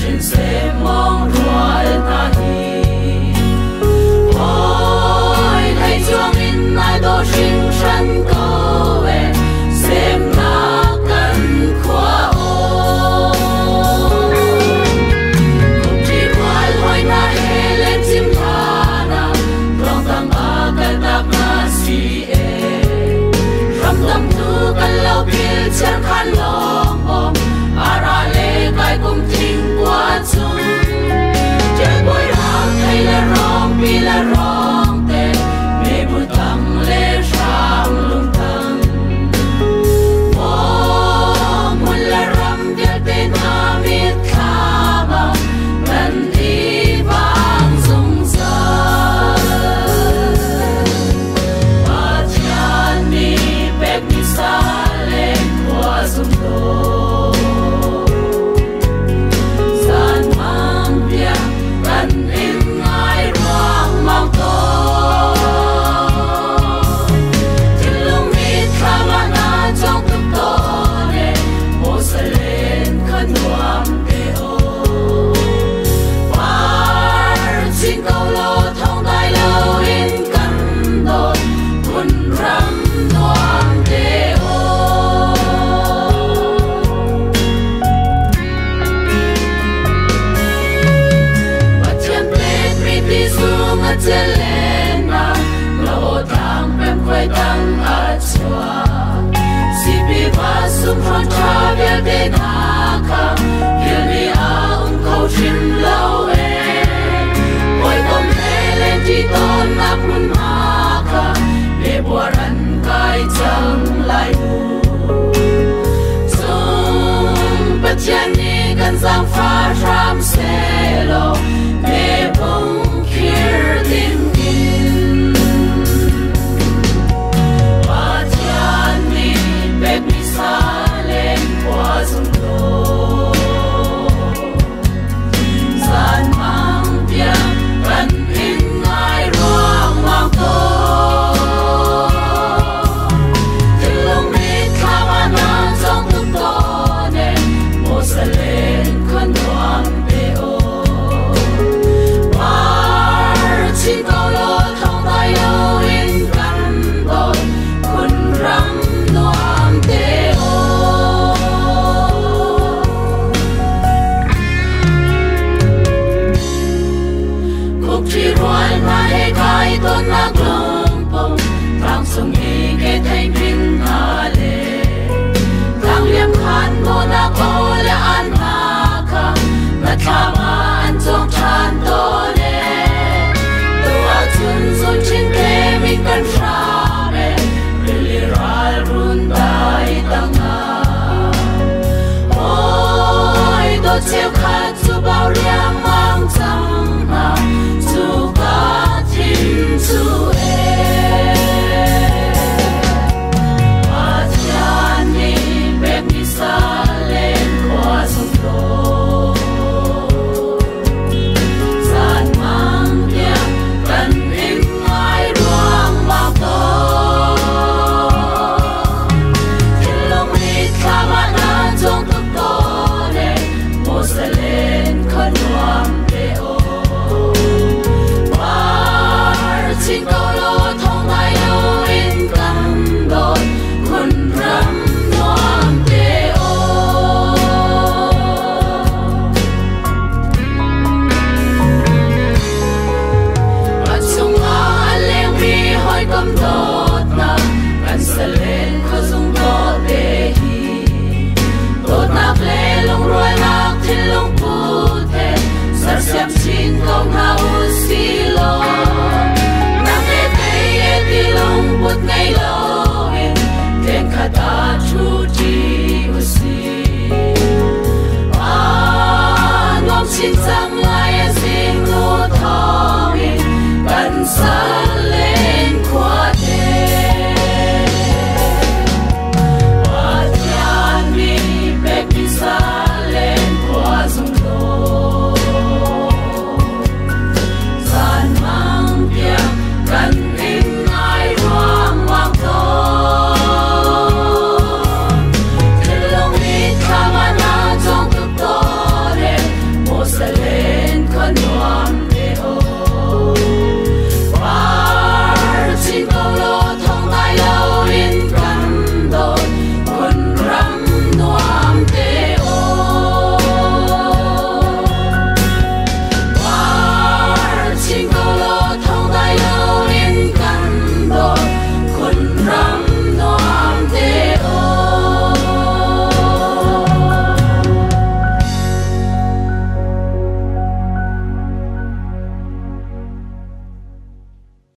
xin sẽ mong ruồi ta hi ôi thầy chuông in ai đó xin sân câu về xem na cần khoa ô cùng chỉ ruồi hồi na he lên chim thà na trong tâm ba cái tạc na si e ram tâm tu kan lau bil chân khan long om ara le kai kum thing qua chung chơi bồi rang hay là rong pi là rong te mê bùi tăng lê sang lung thang mo mun là ram viết tên na miết kha ba gần đi vang rung rơi và chan ni bẹp ni sa lên qua rung đôi bên hạ khang hiền đi ông khâu chim lâu em mỗi công thế lên chỉ tôn nắp mun hạ khang để bùa rắn cai chẳng lại bu sung bất chân đi gần giang pha ram xe lô để bông kia tình in và chân đi bếp đi xa qua rung đô gian mang tiếng gần in ai ruang mang tô tình lòng mít khá ba nan trong thức tô nên một sẽ lên khuyên đoan bê ô và chỉ câu lô thông tay yêu in căn đôi khuyên răng đoan tê ô chỉ ruồi mà hệ khai tôn nạc lông bông thang sông y kê thanh vinh hà lệ thang liêm khăn mô nạc ô lệ an hà khang ngặt thà mà ăn trong chan tô nè tua chun dôn trên kê mình cần ra bè rì ral run tay tăng ngà ôi đốt chiêu khát dù bao liêm mang chẳng hà to air. Và chân đi bếp đi xa lên qua sông đô gian mang tiếng gần in ai ruang bao tô thiên lòng ít khá bạn an trong thức tô để một sẽ lên khẩn hoang để ô xin câu lô thông tay yêu in căn đôi khuôn rắm đoan tê ô và chung hoa lên vì hỏi cầm